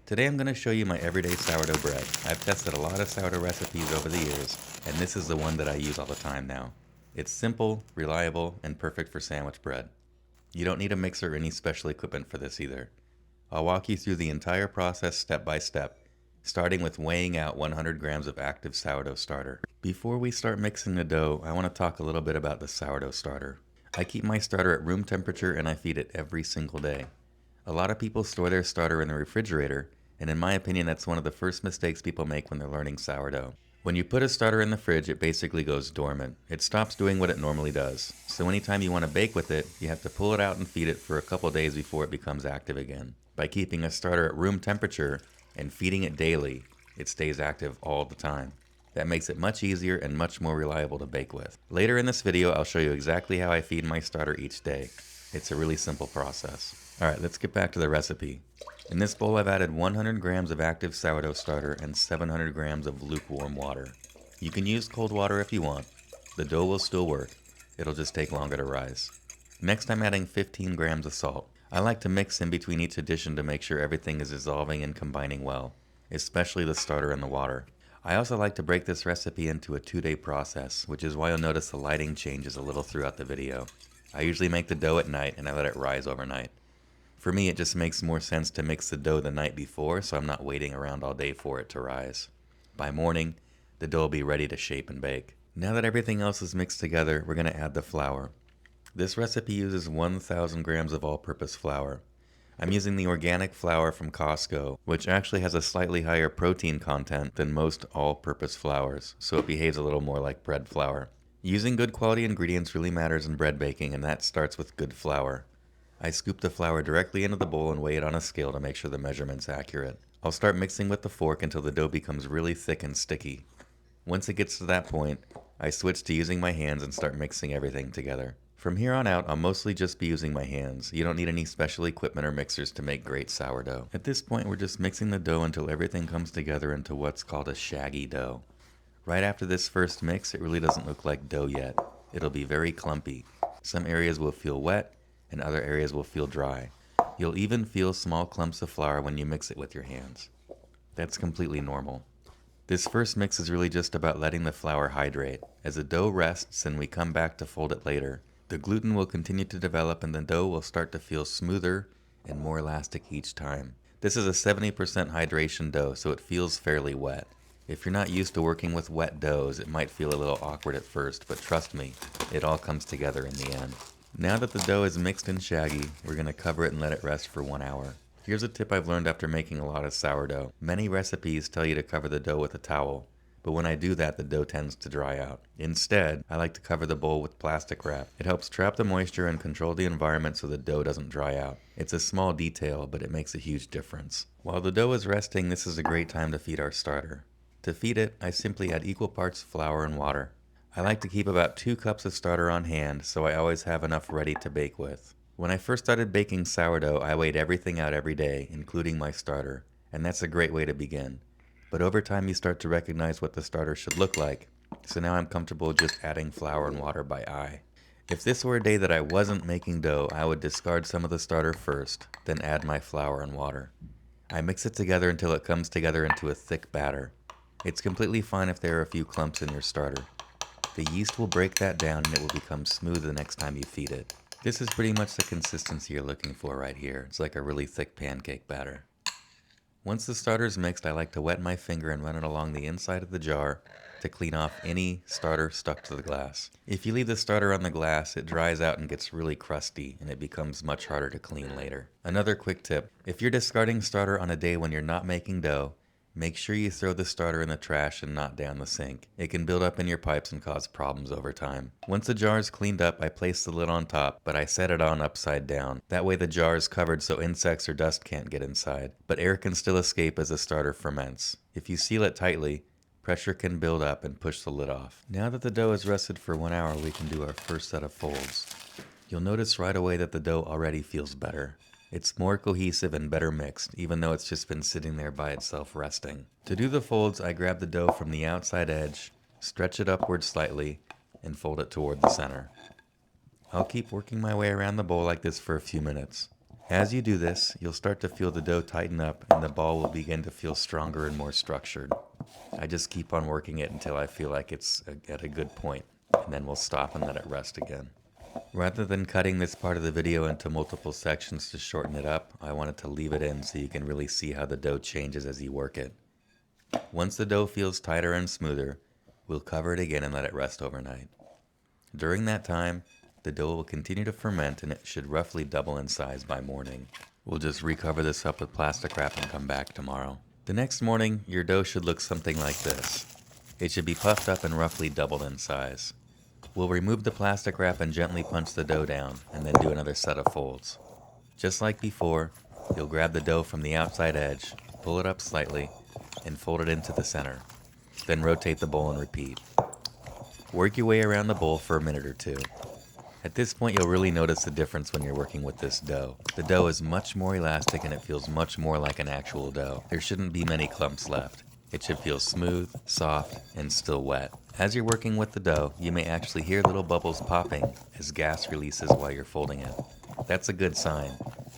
Today I'm going to show you my everyday sourdough bread. I've tested a lot of sourdough recipes over the years, and this is the one that I use all the time now. It's simple, reliable, and perfect for sandwich bread. You don't need a mixer or any special equipment for this either. I'll walk you through the entire process step by step, starting with weighing out 100 grams of active sourdough starter. Before we start mixing the dough, I want to talk a little bit about the sourdough starter. I keep my starter at room temperature and I feed it every single day. A lot of people store their starter in the refrigerator, and in my opinion that's one of the first mistakes people make when they're learning sourdough. When you put a starter in the fridge, it basically goes dormant. It stops doing what it normally does. So anytime you want to bake with it, you have to pull it out and feed it for a couple days before it becomes active again. By keeping a starter at room temperature and feeding it daily, it stays active all the time. That makes it much easier and much more reliable to bake with. Later in this video, I'll show you exactly how I feed my starter each day. It's a really simple process. Alright, let's get back to the recipe. In this bowl I've added 100 grams of active sourdough starter and 700 grams of lukewarm water. You can use cold water if you want. The dough will still work. It'll just take longer to rise. Next I'm adding 15 grams of salt. I like to mix in between each addition to make sure everything is dissolving and combining well, especially the starter and the water. I also like to break this recipe into a 2-day process, which is why you'll notice the lighting changes a little throughout the video. I usually make the dough at night and I let it rise overnight. For me, it just makes more sense to mix the dough the night before, so I'm not waiting around all day for it to rise. By morning, the dough will be ready to shape and bake. Now that everything else is mixed together, we're going to add the flour. This recipe uses 1,000 grams of all-purpose flour. I'm using the organic flour from Costco, which actually has a slightly higher protein content than most all-purpose flours, so it behaves a little more like bread flour. Using good quality ingredients really matters in bread baking, and that starts with good flour. I scoop the flour directly into the bowl and weigh it on a scale to make sure the measurement's accurate. I'll start mixing with the fork until the dough becomes really thick and sticky. Once it gets to that point, I switch to using my hands and start mixing everything together. From here on out, I'll mostly just be using my hands. You don't need any special equipment or mixers to make great sourdough. At this point, we're just mixing the dough until everything comes together into what's called a shaggy dough. Right after this first mix, it really doesn't look like dough yet. It'll be very clumpy. Some areas will feel wet, and other areas will feel dry. You'll even feel small clumps of flour when you mix it with your hands. That's completely normal. This first mix is really just about letting the flour hydrate. As the dough rests and we come back to fold it later, the gluten will continue to develop and the dough will start to feel smoother and more elastic each time. This is a 70% hydration dough, so it feels fairly wet. If you're not used to working with wet doughs, it might feel a little awkward at first, but trust me, it all comes together in the end. Now that the dough is mixed and shaggy, we're going to cover it and let it rest for 1 hour. Here's a tip I've learned after making a lot of sourdough. Many recipes tell you to cover the dough with a towel, but when I do that, the dough tends to dry out. Instead, I like to cover the bowl with plastic wrap. It helps trap the moisture and control the environment so the dough doesn't dry out. It's a small detail, but it makes a huge difference. While the dough is resting, this is a great time to feed our starter. To feed it, I simply add equal parts flour and water. I like to keep about 2 cups of starter on hand, so I always have enough ready to bake with. When I first started baking sourdough, I weighed everything out every day, including my starter, and that's a great way to begin. But over time you start to recognize what the starter should look like, so now I'm comfortable just adding flour and water by eye. If this were a day that I wasn't making dough, I would discard some of the starter first, then add my flour and water. I mix it together until it comes together into a thick batter. It's completely fine if there are a few clumps in your starter. The yeast will break that down and it will become smooth the next time you feed it. This is pretty much the consistency you're looking for right here. It's like a really thick pancake batter. Once the starter is mixed, I like to wet my finger and run it along the inside of the jar to clean off any starter stuck to the glass. If you leave the starter on the glass, it dries out and gets really crusty and it becomes much harder to clean later. Another quick tip, if you're discarding starter on a day when you're not making dough, make sure you throw the starter in the trash and not down the sink. It can build up in your pipes and cause problems over time. Once the jar is cleaned up, I place the lid on top, but I set it on upside down. That way the jar is covered so insects or dust can't get inside, but air can still escape as the starter ferments. If you seal it tightly, pressure can build up and push the lid off. Now that the dough is rested for 1 hour, we can do our first set of folds. You'll notice right away that the dough already feels better. It's more cohesive and better mixed, even though it's just been sitting there by itself resting. To do the folds, I grab the dough from the outside edge, stretch it upward slightly, and fold it toward the center. I'll keep working my way around the bowl like this for a few minutes. As you do this, you'll start to feel the dough tighten up and the ball will begin to feel stronger and more structured. I just keep on working it until I feel like it's at a good point, and then we'll stop and let it rest again. Rather than cutting this part of the video into multiple sections to shorten it up, I wanted to leave it in so you can really see how the dough changes as you work it. Once the dough feels tighter and smoother, we'll cover it again and let it rest overnight. During that time, the dough will continue to ferment and it should roughly double in size by morning. We'll just recover this up with plastic wrap and come back tomorrow. The next morning, your dough should look something like this. It should be puffed up and roughly doubled in size. We'll remove the plastic wrap and gently punch the dough down and then do another set of folds. Just like before, you'll grab the dough from the outside edge, pull it up slightly, and fold it into the center. Then rotate the bowl and repeat. Work your way around the bowl for a minute or two. At this point, you'll really notice the difference when you're working with this dough. The dough is much more elastic and it feels much more like an actual dough. There shouldn't be many clumps left. It should feel smooth, soft, and still wet. As you're working with the dough, you may actually hear little bubbles popping as gas releases while you're folding it. That's a good sign.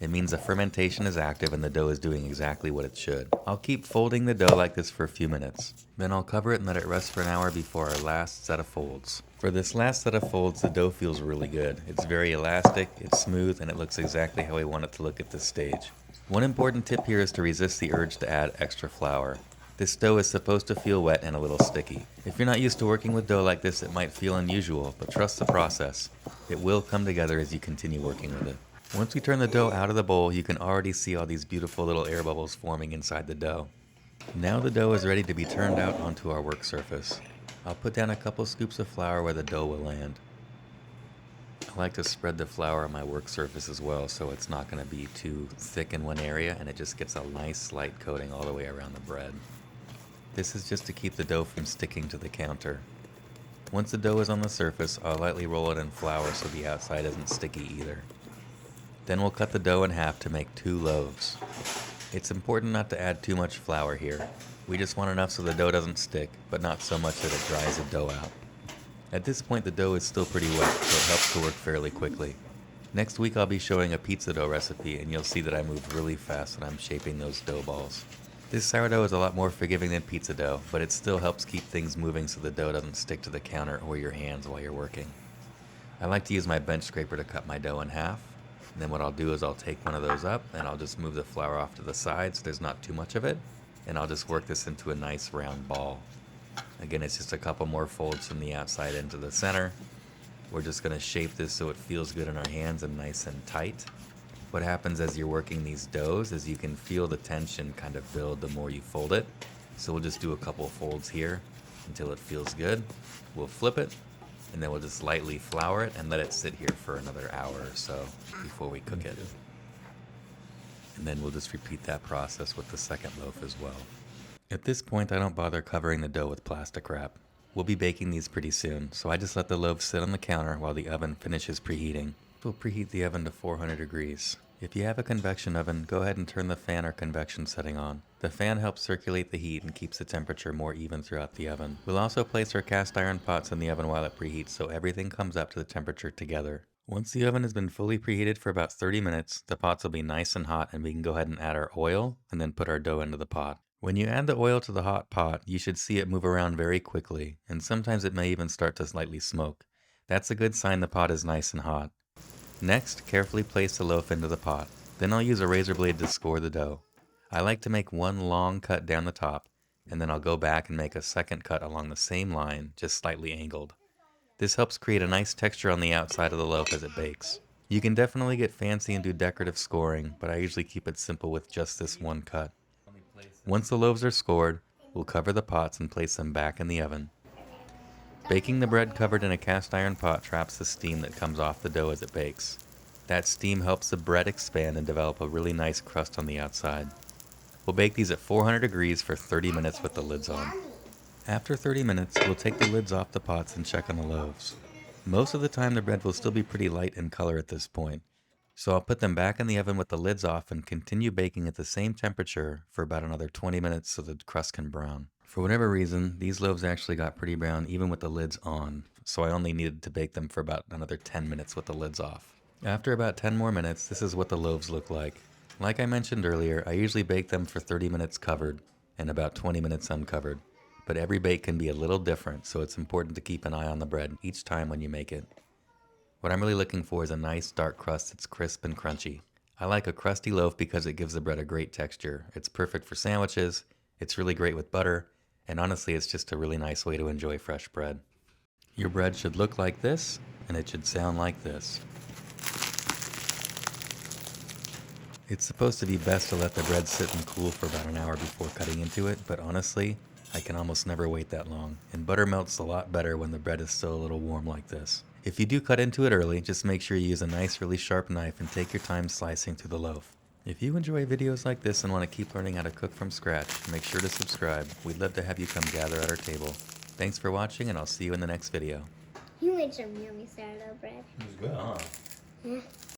It means the fermentation is active and the dough is doing exactly what it should. I'll keep folding the dough like this for a few minutes. Then I'll cover it and let it rest for an hour before our last set of folds. For this last set of folds, the dough feels really good. It's very elastic, it's smooth, and it looks exactly how we want it to look at this stage. One important tip here is to resist the urge to add extra flour. This dough is supposed to feel wet and a little sticky. If you're not used to working with dough like this, it might feel unusual, but trust the process. It will come together as you continue working with it. Once we turn the dough out of the bowl, you can already see all these beautiful little air bubbles forming inside the dough. Now the dough is ready to be turned out onto our work surface. I'll put down a couple scoops of flour where the dough will land. I like to spread the flour on my work surface as well, so it's not going to be too thick in one area and it just gets a nice light coating all the way around the bread. This is just to keep the dough from sticking to the counter. Once the dough is on the surface, I'll lightly roll it in flour so the outside isn't sticky either. Then we'll cut the dough in half to make 2 loaves. It's important not to add too much flour here. We just want enough so the dough doesn't stick, but not so much that it dries the dough out. At this point the dough is still pretty wet, so it helps to work fairly quickly. Next week I'll be showing a pizza dough recipe and you'll see that I move really fast when I'm shaping those dough balls. This sourdough is a lot more forgiving than pizza dough, but it still helps keep things moving so the dough doesn't stick to the counter or your hands while you're working. I like to use my bench scraper to cut my dough in half. And then what I'll do is I'll take one of those up and I'll just move the flour off to the side so there's not too much of it. And I'll just work this into a nice round ball. Again, it's just a couple more folds from the outside into the center. We're just going to shape this so it feels good in our hands and nice and tight. What happens as you're working these doughs is you can feel the tension kind of build the more you fold it. So we'll just do a couple folds here until it feels good. We'll flip it. And then we'll just lightly flour it and let it sit here for another hour or so before we cook it. And then we'll just repeat that process with the second loaf as well. At this point, I don't bother covering the dough with plastic wrap. We'll be baking these pretty soon, so I just let the loaves sit on the counter while the oven finishes preheating. We'll preheat the oven to 400 degrees. If you have a convection oven, go ahead and turn the fan or convection setting on. The fan helps circulate the heat and keeps the temperature more even throughout the oven. We'll also place our cast iron pots in the oven while it preheats so everything comes up to the temperature together. Once the oven has been fully preheated for about 30 minutes, the pots will be nice and hot and we can go ahead and add our oil and then put our dough into the pot. When you add the oil to the hot pot, you should see it move around very quickly, and sometimes it may even start to slightly smoke. That's a good sign the pot is nice and hot. Next, carefully place the loaf into the pot. Then I'll use a razor blade to score the dough. I like to make one long cut down the top, and then I'll go back and make a second cut along the same line, just slightly angled. This helps create a nice texture on the outside of the loaf as it bakes. You can definitely get fancy and do decorative scoring, but I usually keep it simple with just this one cut. Once the loaves are scored, we'll cover the pots and place them back in the oven. Baking the bread covered in a cast iron pot traps the steam that comes off the dough as it bakes. That steam helps the bread expand and develop a really nice crust on the outside. We'll bake these at 400 degrees for 30 minutes with the lids on. After 30 minutes, we'll take the lids off the pots and check on the loaves. Most of the time the bread will still be pretty light in color at this point, so I'll put them back in the oven with the lids off and continue baking at the same temperature for about another 20 minutes so the crust can brown. For whatever reason, these loaves actually got pretty brown even with the lids on, so I only needed to bake them for about another 10 minutes with the lids off. After about 10 more minutes, this is what the loaves look like. Like I mentioned earlier, I usually bake them for 30 minutes covered and about 20 minutes uncovered. But every bake can be a little different, so it's important to keep an eye on the bread each time when you make it. What I'm really looking for is a nice dark crust that's crisp and crunchy. I like a crusty loaf because it gives the bread a great texture. It's perfect for sandwiches, it's really great with butter, and honestly, it's just a really nice way to enjoy fresh bread. Your bread should look like this, and it should sound like this. It's supposed to be best to let the bread sit and cool for about an hour before cutting into it, but honestly, I can almost never wait that long, and butter melts a lot better when the bread is still a little warm like this. If you do cut into it early, just make sure you use a nice really sharp knife and take your time slicing through the loaf. If you enjoy videos like this and want to keep learning how to cook from scratch, make sure to subscribe. We'd love to have you come gather at our table. Thanks for watching, and I'll see you in the next video. You made some yummy sourdough bread. It was good, huh? Yeah.